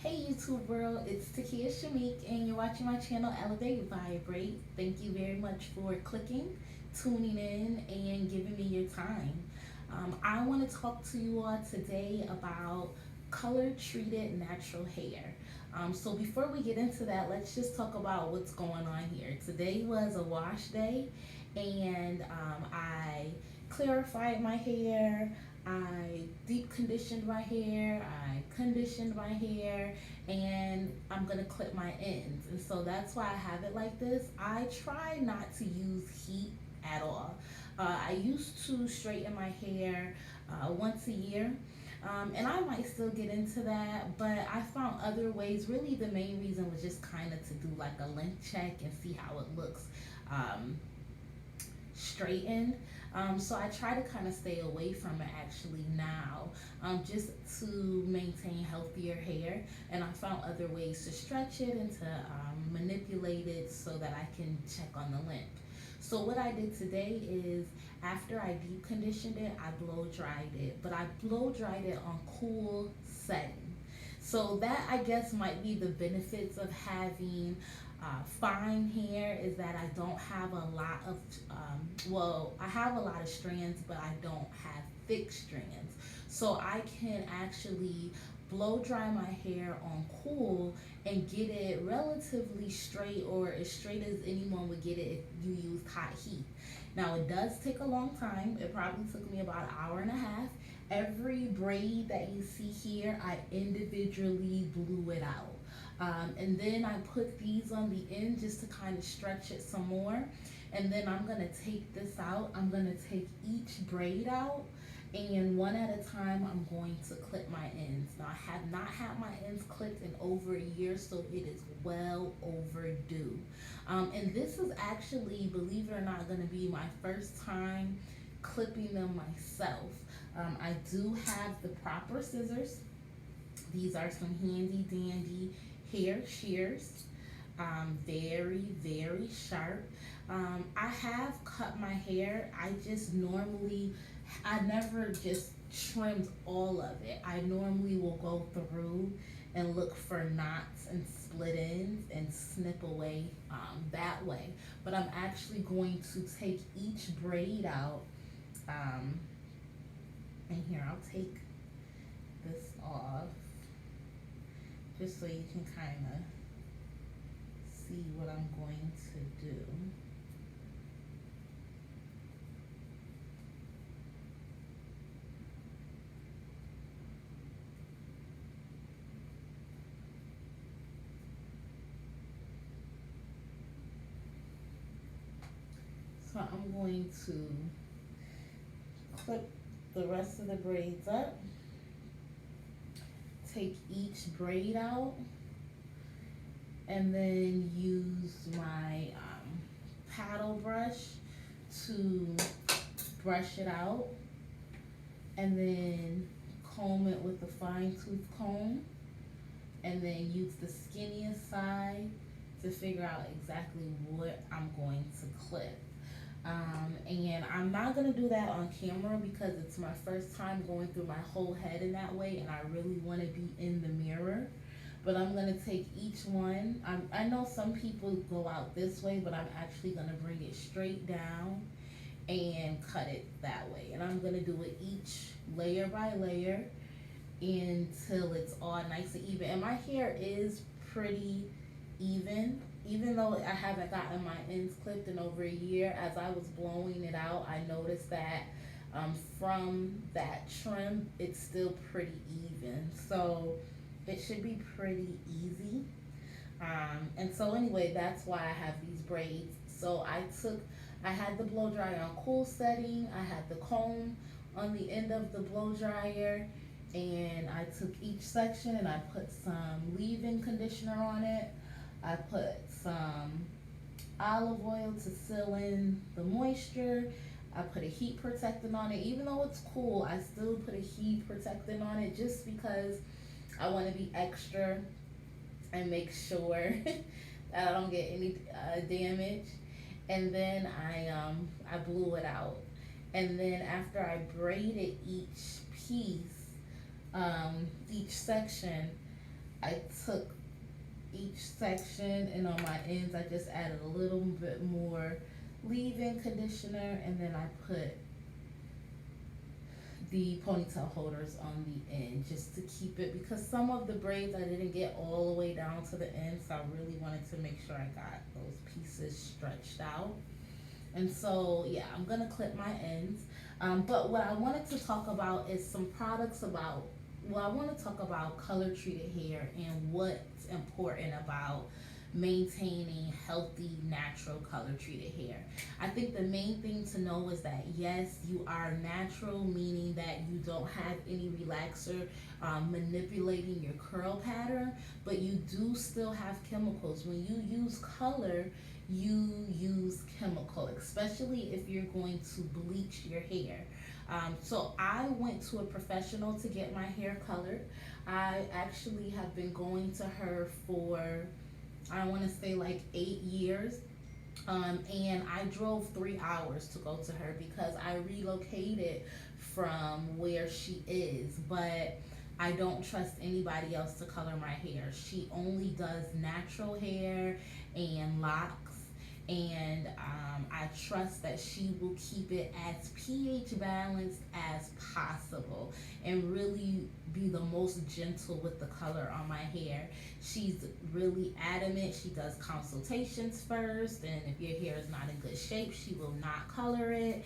Hey YouTube world, it's Takia Shamik and you're watching my channel Elevate Vibrate. Thank you very much for clicking, tuning in, and giving me your time. I want to talk to you all today about color treated natural hair. So before we get into that, let's just talk about what's going on here. Today was a wash day and I clarified my hair. I deep conditioned my hair, I conditioned my hair, and I'm gonna clip my ends. And so that's why I have it like this. I try not to use heat at all. I used to straighten my hair once a year. And I might still get into that, but I found other ways. Really, the main reason was just kind of to do like a length check and see how it looks. Straightened. So I try to kind of stay away from it actually now, just to maintain healthier hair. And I found other ways to stretch it and to manipulate it so that I can check on the length. So what I did today is after I deep conditioned it, I blow dried it, but I blow dried it on cool setting. So that I guess might be the benefits of having fine hair is that I don't have a lot of, I have a lot of strands, but I don't have thick strands. So I can actually blow dry my hair on cool and get it relatively straight or as straight as anyone would get it if you use hot heat. Now it does take a long time. It probably took me about an hour and a half. Every braid that you see here, I individually blew it out. And then I put these on the end just to kind of stretch it some more. And then I'm gonna take this out. I'm gonna take each braid out, and one at a time I'm going to clip my ends. Now I have not had my ends clipped in over a year, so it is well overdue. And this is actually, believe it or not, gonna be my first time clipping them myself. I do have the proper scissors. These are some handy dandy hair shears. Very, very sharp. I have cut my hair. I never just trimmed all of it. I normally will go through and look for knots and split ends and snip away that way. But I'm actually going to take each braid out. And here, I'll take this off just so you can kind of see what I'm going to do. So I'm going to clip the rest of the braids up, take each braid out, and then use my paddle brush to brush it out, and then comb it with a fine tooth comb, and then use the skinniest side to figure out exactly what I'm going to clip. And I'm not gonna do that on camera because it's my first time going through my whole head in that way, and I really want to be in the mirror. But I'm gonna take each one. I know some people go out this way, but I'm actually gonna bring it straight down and cut it that way. And I'm gonna do it each layer by layer until it's all nice and even. And my hair is pretty even though I haven't gotten my ends clipped in over a year. As I was blowing it out, I noticed that from that trim, it's still pretty even. So it should be pretty easy. And so anyway, that's why I have these braids. So I had the blow dryer on cool setting. I had the comb on the end of the blow dryer, and I took each section and I put some leave-in conditioner on it. I put some olive oil to seal in the moisture. I put a heat protectant on it. Even though it's cool, I still put a heat protectant on it just because I want to be extra and make sure that I don't get any damage. And then I blew it out. And then after I braided each piece, each section, I took each section, and on my ends I just added a little bit more leave-in conditioner, and then I put the ponytail holders on the end just to keep it, because some of the braids I didn't get all the way down to the end, so I really wanted to make sure I got those pieces stretched out. And so yeah, I'm gonna clip my ends. But what I wanted to talk about is some products about, well, I want to talk about color treated hair and what's important about maintaining healthy, natural color treated hair. I think the main thing to know is that yes, you are natural, meaning that you don't have any relaxer manipulating your curl pattern, but you do still have chemicals. When you use color, you use chemical, especially if you're going to bleach your hair. So I went to a professional to get my hair colored. I actually have been going to her for, I want to say, like 8 years. And I drove 3 hours to go to her because I relocated from where she is, but I don't trust anybody else to color my hair. She only does natural hair and locks, and I trust that she will keep it as pH balanced as possible and really be the most gentle with the color on my hair. She's really adamant. She does consultations first, and if your hair is not in good shape, she will not color it.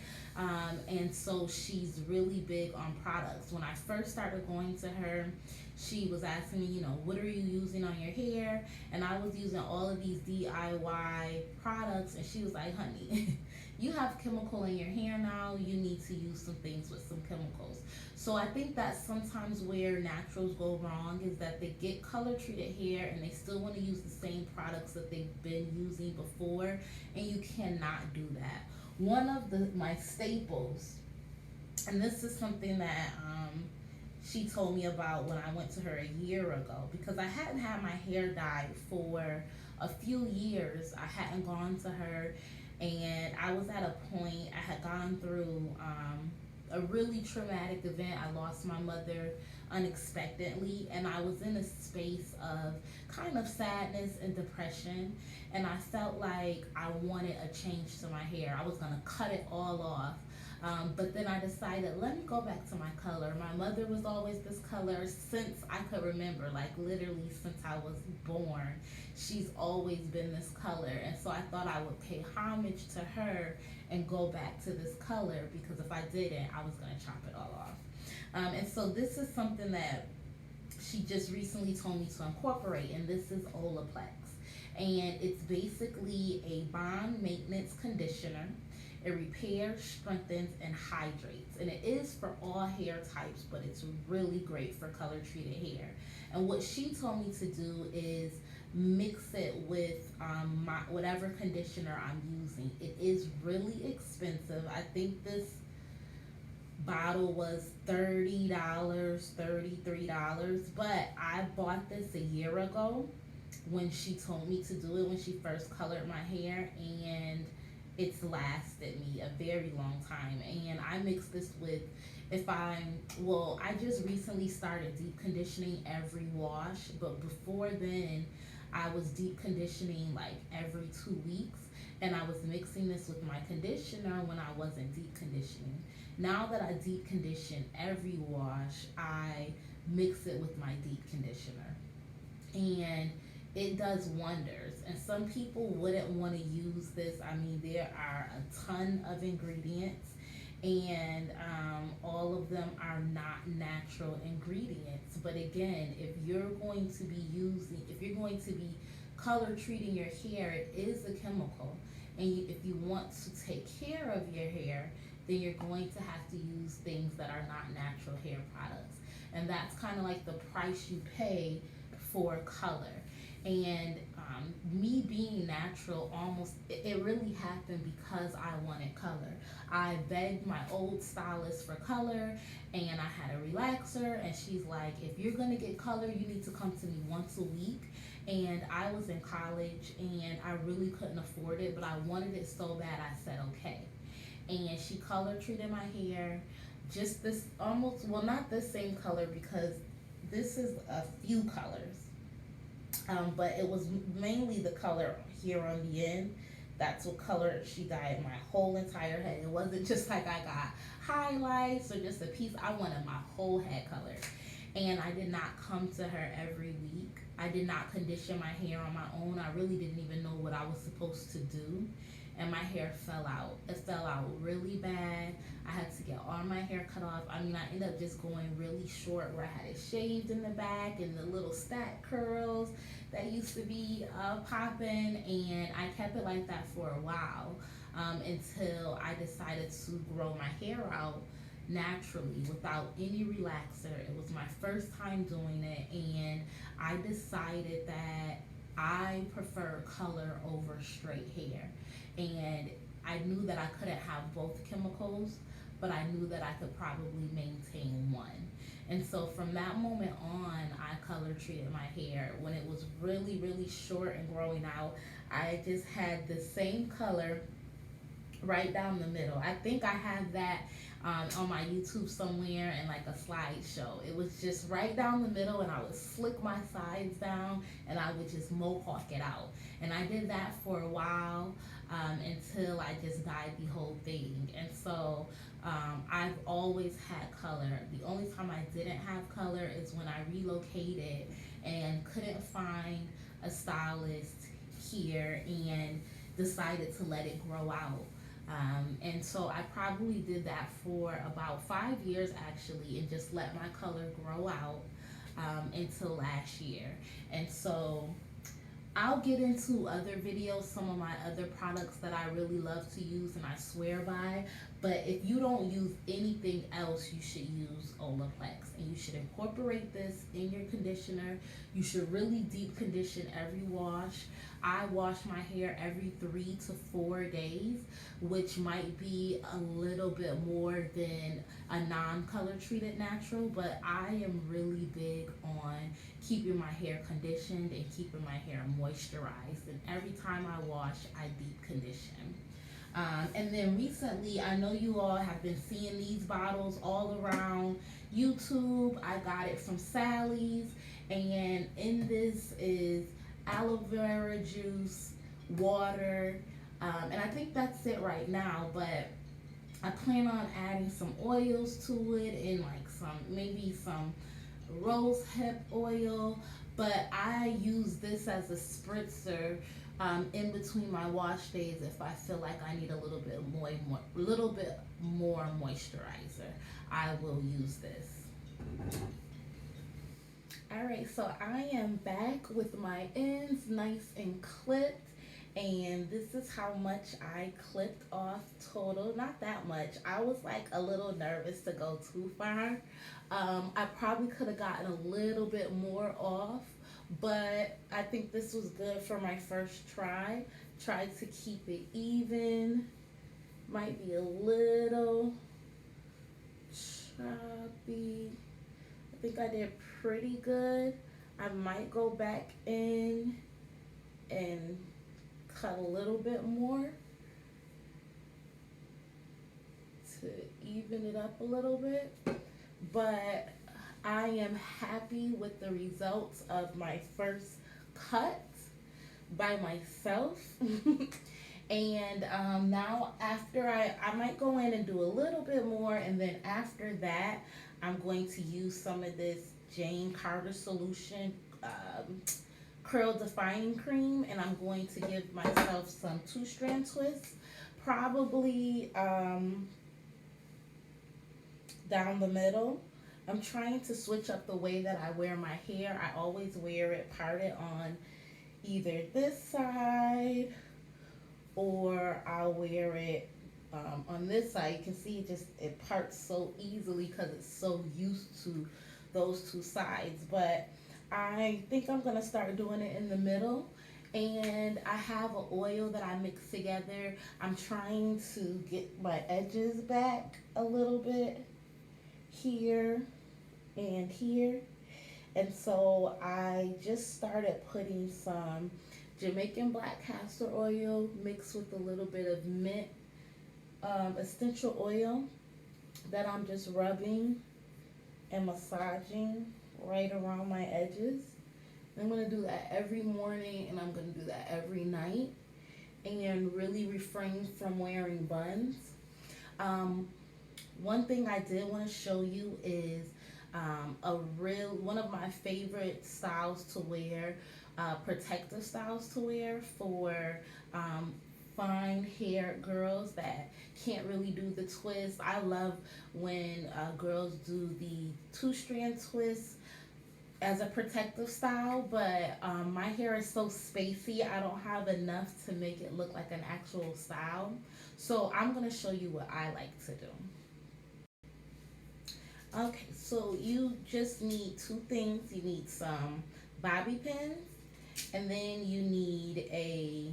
And so she's really big on products. When I first started going to her, she was asking me, what are you using on your hair? And I was using all of these DIY products, and she was like, honey, you have chemical in your hair now. You need to use some things with some chemicals. So I think that's sometimes where naturals go wrong, is that they get color treated hair and they still want to use the same products that they've been using before, and you cannot do that. One of my staples, and this is something that she told me about when I went to her a year ago, because I hadn't had my hair dyed for a few years. I hadn't gone to her, and I was at a point, I had gone through a really traumatic event. I lost my mother unexpectedly, and I was in a space of kind of sadness and depression, and I felt like I wanted a change to my hair. I was gonna cut it all off. But then I decided, let me go back to my color. My mother was always this color since I could remember, like literally since I was born. She's always been this color. And so I thought I would pay homage to her and go back to this color, because if I didn't, I was going to chop it all off. And so this is something that she just recently told me to incorporate, and this is Olaplex. And it's basically a bond maintenance conditioner. It repairs, strengthens, and hydrates. And it is for all hair types, but it's really great for color treated hair. And what she told me to do is mix it with whatever conditioner I'm using. It is really expensive. I think this bottle was $30, $33, but I bought this a year ago when she told me to do it, when she first colored my hair, and it's lasted me a very long time. And I mix this with, I just recently started deep conditioning every wash, but before then I was deep conditioning like every 2 weeks, and I was mixing this with my conditioner when I wasn't deep conditioning. Now that I deep condition every wash, I mix it with my deep conditioner, and it does wonders. And some people wouldn't want to use this. I mean, there are a ton of ingredients, and all of them are not natural ingredients. But again, if you're going to be color treating your hair, it is a chemical. And if you want to take care of your hair, then you're going to have to use things that are not natural hair products. And that's kind of like the price you pay for color. And me being natural, it really happened because I wanted color. I begged my old stylist for color, and I had a relaxer, and she's like, if you're gonna get color, you need to come to me once a week. And I was in college, and I really couldn't afford it, but I wanted it so bad, I said okay. And she color treated my hair, not this same color, because this is a few colors. But it was mainly the color here on the end. That's what color she dyed my whole entire head. It wasn't just like I got highlights or just a piece. I wanted my whole head colored. And I did not come to her every week. I did not condition my hair on my own. I really didn't even know what I was supposed to do. And my hair fell out. It fell out really bad. I had to get all my hair cut off. I mean, I ended up just going really short where I had it shaved in the back and the little stack curls that used to be popping. And I kept it like that for a while until I decided to grow my hair out naturally without any relaxer. It was my first time doing it, and I decided that I prefer color over straight hair. And I knew that I couldn't have both chemicals, but I knew that I could probably maintain one. And so from that moment on, I color treated my hair. When it was really, really short and growing out, I just had the same color right down the middle. I think I have that on my YouTube somewhere in like a slideshow. It was just right down the middle, and I would slick my sides down and I would just mohawk it out. And I did that for a while until I just dyed the whole thing. And so I've always had color. The only time I didn't have color is when I relocated and couldn't find a stylist here and decided to let it grow out. And so I probably did that for about 5 years actually, and just let my color grow out until last year. And so I'll get into other videos, some of my other products that I really love to use and I swear by. But if you don't use anything else, you should use Olaplex. And you should incorporate this in your conditioner. You should really deep condition every wash. I wash my hair every 3 to 4 days, which might be a little bit more than a non-color treated natural, but I am really big on keeping my hair conditioned and keeping my hair moisturized. And every time I wash, I deep condition. And then recently, I know you all have been seeing these bottles all around YouTube. I got it from Sally's, and in this is aloe vera juice, water, and I think that's it right now, but I plan on adding some oils to it and like maybe some rose hip oil, but I use this as a spritzer in between my wash days if I feel like I need a little bit more moisturizer. I will use this. Alright, so I am back with my ends nice and clipped, and this is how much I clipped off total. Not that much. I was like a little nervous to go too far. I probably could have gotten a little bit more off, but I think this was good for my first try. Tried to keep it even. Might be a little choppy. I think I did pretty good. I might go back in and cut a little bit more to even it up a little bit. But I am happy with the results of my first cut by myself. And now after I might go in and do a little bit more, and then after that I'm going to use some of this Jane Carter Solution curl defining cream, and I'm going to give myself some 2-strand twists, probably down the middle. I'm trying to switch up the way that I wear my hair. I always wear it parted on either this side, or I'll wear it on this side. You can see it parts so easily because it's so used to those two sides. But I think I'm gonna start doing it in the middle, and I have an oil that I mix together. I'm trying to get my edges back a little bit here and here, and so I just started putting some Jamaican black castor oil mixed with a little bit of mint essential oil that I'm just rubbing and massaging right around my edges. I'm gonna do that every morning and I'm gonna do that every night and really refrain from wearing buns. Um, One thing I did want to show you is a real one of my favorite styles to wear, protective styles to wear for um, fine haired girls that can't really do the twist. I love when girls do the two strand twist as a protective style, but my hair is so spacey, I don't have enough to make it look like an actual style. So I'm gonna show you what I like to do. Okay, so you just need two things. You need some bobby pins, and then you need a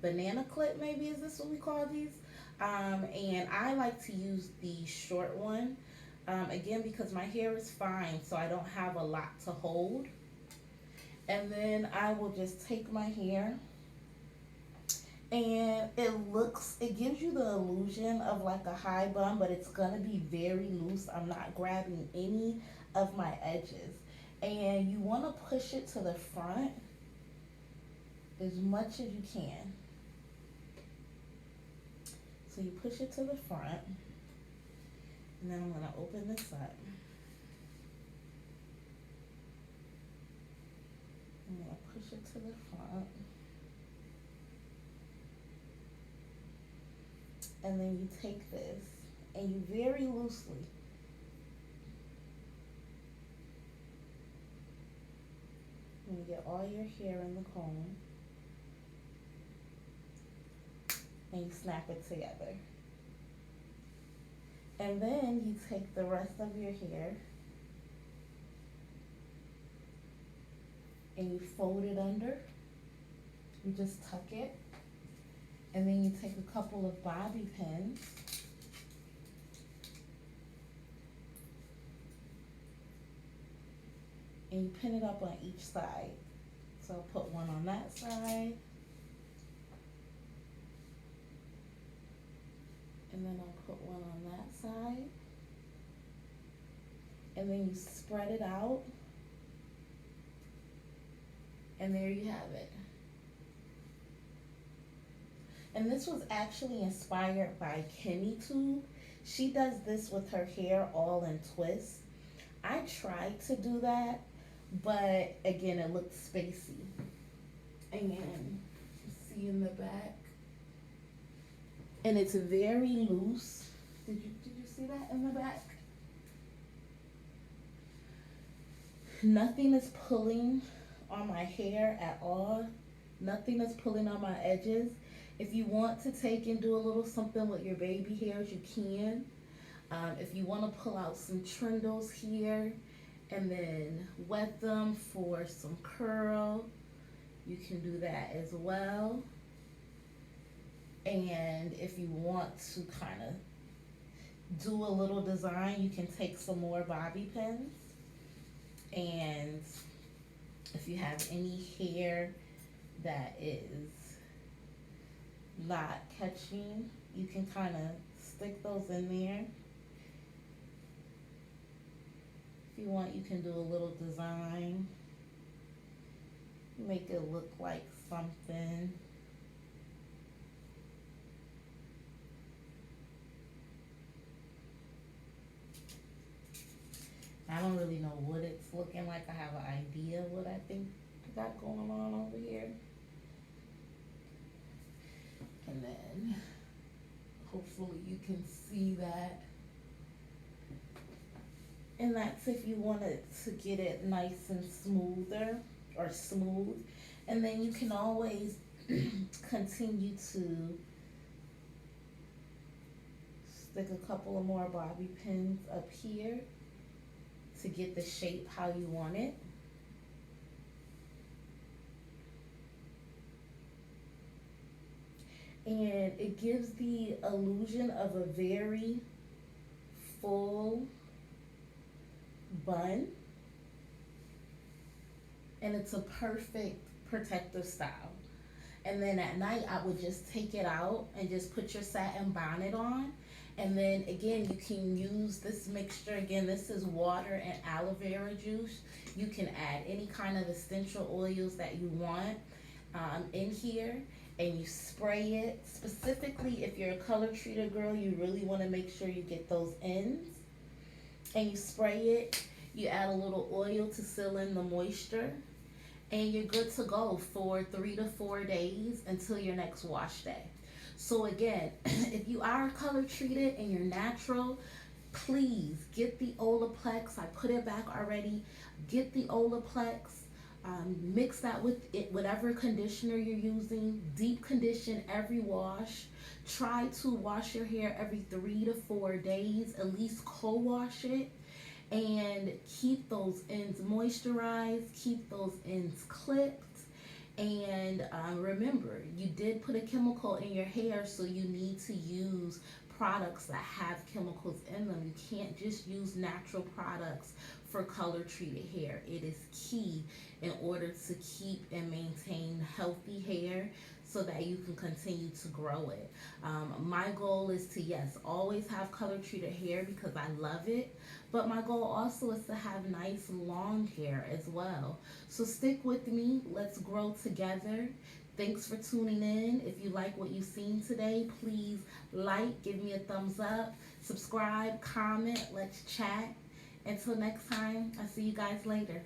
banana clip, maybe is this what we call these? And I like to use the short one, again, because my hair is fine, so I don't have a lot to hold. And then I will just take my hair and it gives you the illusion of like a high bun, but it's gonna be very loose. I'm not grabbing any of my edges. And you wanna push it to the front as much as you can. So you push it to the front, and then I'm gonna open this up. I'm gonna push it to the front. And then you take this and you very loosely you get all your hair in the comb and you snap it together. And then you take the rest of your hair and you fold it under. You just tuck it. And then you take a couple of bobby pins and you pin it up on each side. So I'll put one on that side, and then I'll put one on that side, and then you spread it out, and there you have it. And this was actually inspired by Kimmy Tube. She does this with her hair all in twists. I tried to do that, but again, it looked spacey. And see in the back, and it's very loose. Did you see that in the back? Nothing is pulling on my hair at all. Nothing is pulling on my edges. If you want to take and do a little something with your baby hairs, you can. If you want to pull out some trindles here and then wet them for some curl, you can do that as well. And if you want to kind of do a little design, you can take some more bobby pins. And if you have any hair that is not catching, you can kind of stick those in there. If you want, you can do a little design, make it look like something. I don't really know what it's looking like. I have an idea of what I think I got going on over here. And then hopefully you can see that. And that's if you wanted to get it nice and smoother or smooth. And then you can always continue to stick a couple of more bobby pins up here to get the shape how you want it. And it gives the illusion of a very full bun. And it's a perfect protective style. And then at night, I would just take it out and just put your satin bonnet on. And then again, you can use this mixture. Again, this is water and aloe vera juice. You can add any kind of essential oils that you want in here, and you spray it. Specifically, if you're a color treater girl, you really want to make sure you get those ends. And you spray it. You add a little oil to seal in the moisture, and you're good to go for 3 to 4 days until your next wash day. So again, if you are color treated and you're natural, please get the Olaplex. I put it back already. Get the Olaplex. Mix that with it, whatever conditioner you're using. Deep condition every wash. Try to wash your hair every 3 to 4 days. At least co-wash it, and keep those ends moisturized, keep those ends clipped. And remember, you did put a chemical in your hair, so you need to use products that have chemicals in them. You can't just use natural products for color treated hair. It is key in order to keep and maintain healthy hair so that you can continue to grow it. My goal is to, yes, always have color treated hair because I love it, but my goal also is to have nice long hair as well. So stick with me. Let's grow together. Thanks for tuning in. If you like what you've seen today, please like, give me a thumbs up, subscribe, comment, let's chat. Until next time, I'll see you guys later.